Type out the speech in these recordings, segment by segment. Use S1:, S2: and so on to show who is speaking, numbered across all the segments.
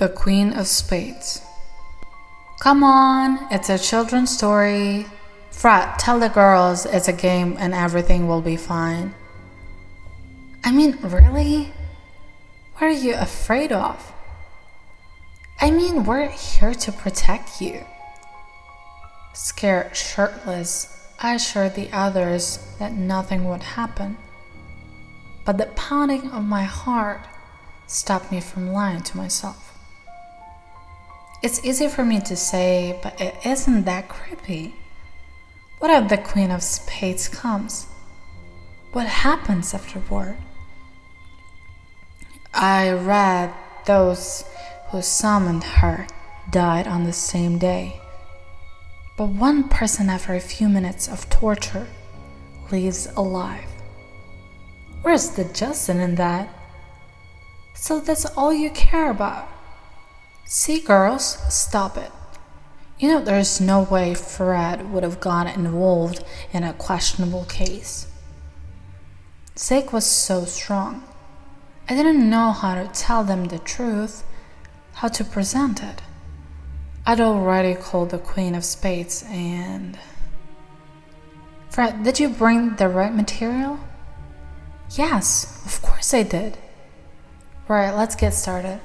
S1: The Queen of Spades. Come on, it's a children's story. Fred, tell the girls it's a game and everything will be fine. I mean, really? What are you afraid of? I mean, we're here to protect you. Scared shirtless, I assured the others that nothing would happen. But the pounding of my heart stopped me from lying to myself. It's easy for me to say, but it isn't that creepy. What if the Queen of Spades comes? What happens afterward? I read those who summoned her died on the same day. But one person after a few minutes of torture leaves alive. Where's the Justin in that? So that's all you care about? See, girls, stop it. You know there's no way Fred would have gotten involved in a questionable case. Zeke was so strong. I didn't know how to tell them the truth, how to present it. I'd already called the Queen of Spades and... Fred, did you bring the right material? Yes, of course I did. Right, let's get started.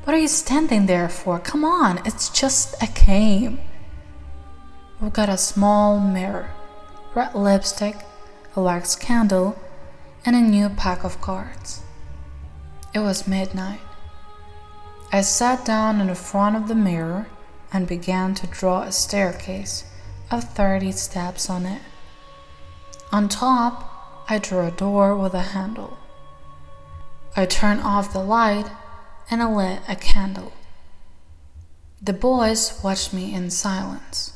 S1: What are you standing there for? Come on, it's just a game. We've got a small mirror, red lipstick, a wax candle, and a new pack of cards. It was midnight. I sat down in the front of the mirror and began to draw a staircase of 30 steps on it. On top, I drew a door with a handle. I turned off the light and I lit a candle. The boys watched me in silence.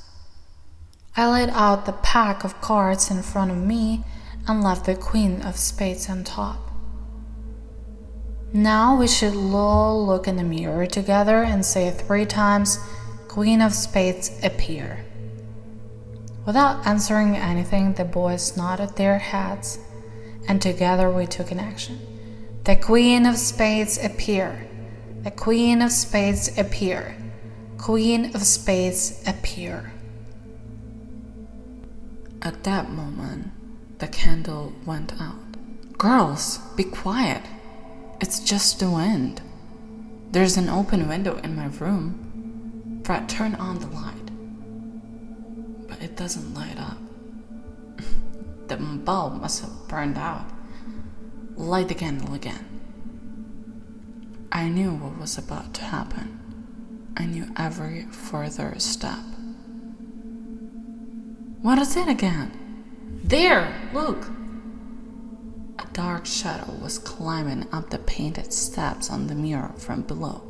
S1: I laid out the pack of cards in front of me and left the Queen of Spades on top. Now we should all look in the mirror together and say 3 times, Queen of Spades appear. Without answering anything, the boys nodded their heads, and together we took an action. The Queen of Spades appear. The Queen of Spades appear. Queen of Spades appear. At that moment, the candle went out. Girls, be quiet. It's just the wind. There's an open window in my room. Fred, turn on the light. But it doesn't light up. The bulb must have burned out. Light the candle again. I knew what was about to happen. I knew every further step. What is it again? There, look! A dark shadow was climbing up the painted steps on the mirror from below.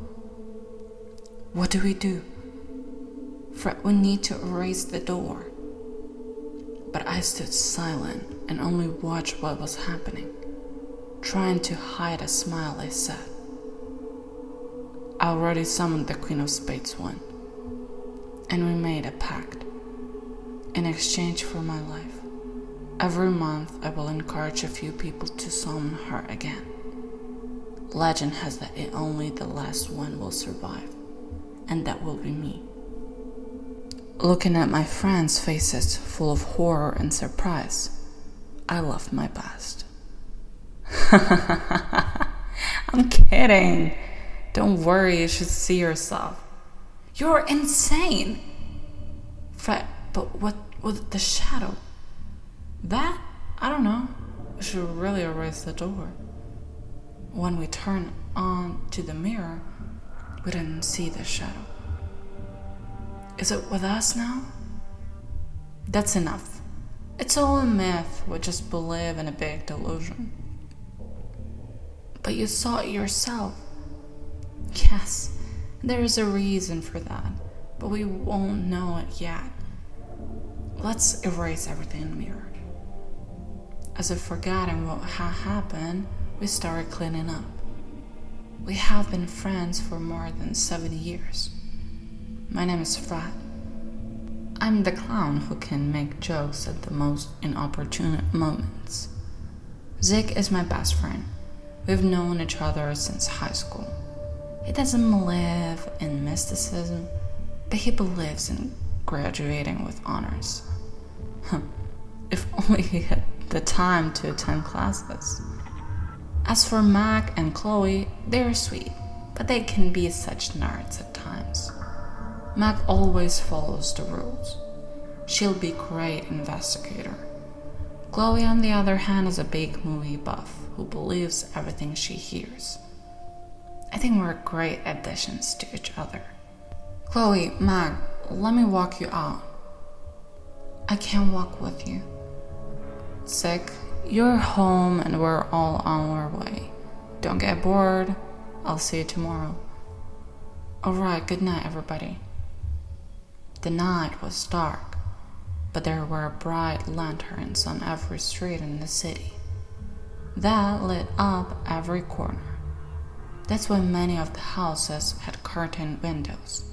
S1: What do we do? Fred would need to erase the door. But I stood silent and only watched what was happening. Trying to hide a smile, I said, I already summoned the Queen of Spades one, and we made a pact. In exchange for my life, every month I will encourage a few people to summon her again. Legend has that only the last one will survive, and that will be me. Looking at my friends' faces full of horror and surprise, I laughed my best. I'm kidding. Don't worry, you should see yourself. You're insane. Fred, but what with the shadow? That? I don't know. We should really erase the door. When we turned on to the mirror, we didn't see the shadow. Is it with us now? That's enough. It's all a myth. We just believe in a big delusion. But you saw it yourself. Yes, there is a reason for that, but we won't know it yet. Let's erase everything in the mirror. As if forgetting what had happened, we started cleaning up. We have been friends for more than 7 years. My name is Fred. I'm the clown who can make jokes at the most inopportune moments. Zeke is my best friend. We've known each other since high school. He doesn't live in mysticism, but he believes in graduating with honors. If only he had the time to attend classes. As for Mac and Chloe, they're sweet, but they can be such nerds at times. Mac always follows the rules. She'll be a great investigator. Chloe, on the other hand, is a big movie buff who believes everything she hears. I think we're great additions to each other. Chloe, Mac, let me walk you out. I can't walk with you. Sick, you're home and we're all on our way. Don't get bored. I'll see you tomorrow. Alright, good night, everybody. The night was dark, but there were bright lanterns on every street in the city. That lit up every corner. That's why many of the houses had curtained windows.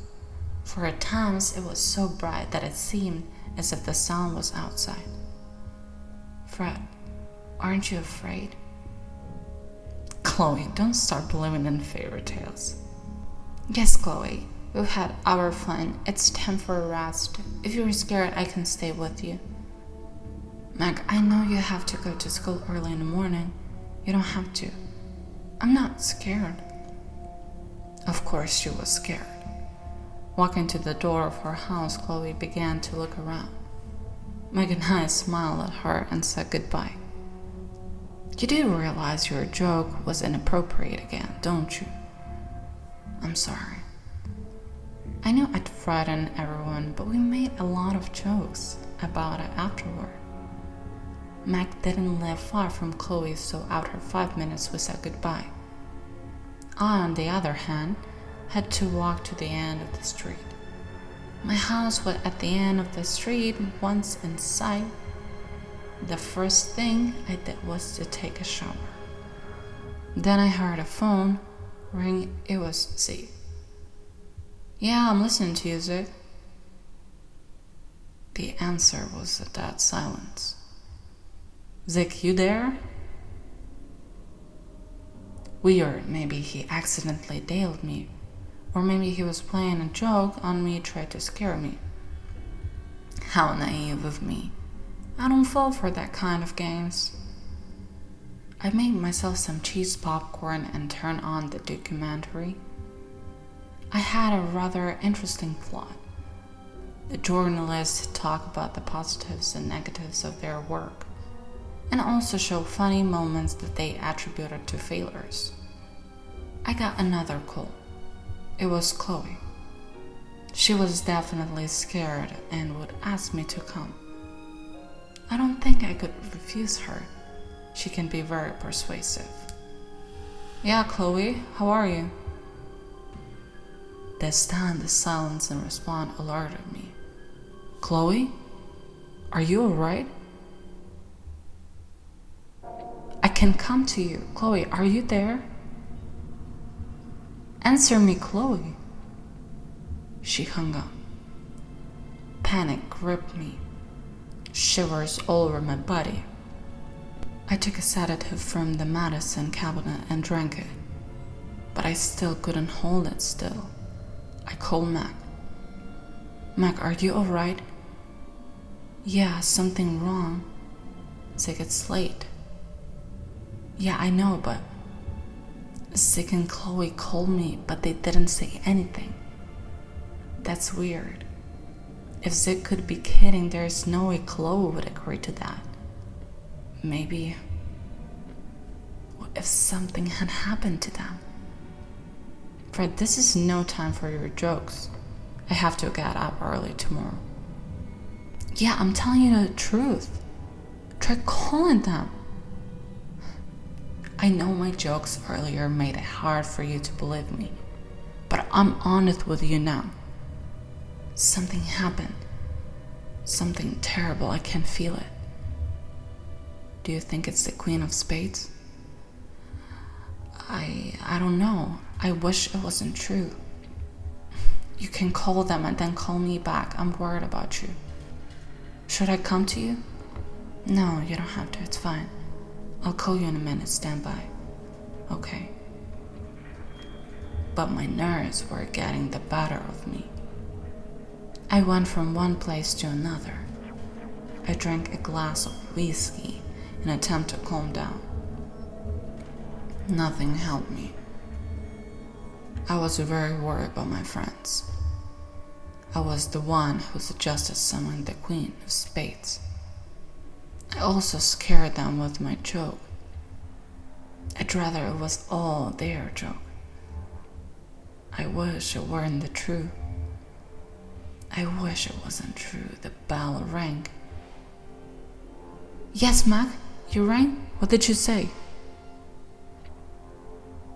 S1: For at times it was so bright that it seemed as if the sun was outside. Fred, aren't you afraid? Chloe, don't start believing in fairy tales. Yes, Chloe, we've had our fun. It's time for a rest. If you're scared, I can stay with you. Meg, I know you have to go to school early in the morning. You don't have to. I'm not scared. Of course she was scared. Walking to the door of her house, Chloe began to look around. Meg and I smiled at her and said goodbye. You do realize your joke was inappropriate again, don't you? I'm sorry. I know I'd frightened everyone, but we made a lot of jokes about it afterward. Meg didn't live far from Chloe, so after 5 minutes we said goodbye. I, on the other hand, had to walk to the end of the street. My house was at the end of the street. Once in sight, the first thing I did was to take a shower. Then I heard a phone ring. It was Z. Yeah, I'm listening to you, Zig. The answer was a dead silence. Zig, you there? Weird, maybe he accidentally dialed me. Or maybe he was playing a joke on me, tried to scare me. How naive of me. I don't fall for that kind of games. I made myself some cheese popcorn and turned on the documentary. I had a rather interesting plot. The journalists talk about the positives and negatives of their work, and also show funny moments that they attributed to failures. I got another call. It was Chloe. She was definitely scared and would ask me to come. I don't think I could refuse her. She can be very persuasive. Yeah, Chloe, how are you? This time the silence in response alerted me. Chloe? Are you alright? I can come to you. Chloe, are you there? Answer me, Chloe. She hung up. Panic gripped me. Shivers all over my body. I took a sedative from the medicine cabinet and drank it, but I still couldn't hold it still. I called Mac. Mac, are you alright? Yeah, something wrong. Zig, it's late. Yeah, I know, but Zig and Chloe called me, but they didn't say anything. That's weird. If Zig could be kidding, there's no way Chloe would agree to that. Maybe. What if something had happened to them? Fred, this is no time for your jokes. I have to get up early tomorrow. Yeah, I'm telling you the truth. Try calling them. I know my jokes earlier made it hard for you to believe me, but I'm honest with you now. Something happened. Something terrible. I can feel it. Do you think it's the Queen of Spades? I don't know. I wish it wasn't true. You can call them and then call me back. I'm worried about you. Should I come to you? No, you don't have to. It's fine. I'll call you in a minute. Stand by. Okay. but my nerves were getting the better of me. I went from one place to another. I drank a glass of whiskey in an attempt to calm down. Nothing helped me. I was very worried about my friends. I was the one who suggested summoning the Queen of Spades. I also scared them with my joke. I'd rather it was all their joke. I wish it weren't the truth. I wish it wasn't true. The bell rang. Yes, Mac, you rang? What did you say?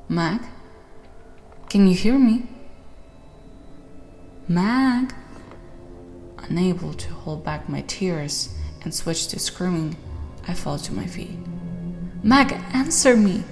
S1: Mac? Can you hear me? Mac? Unable to hold back my tears and switch to screaming, I fell to my feet. Mac, answer me!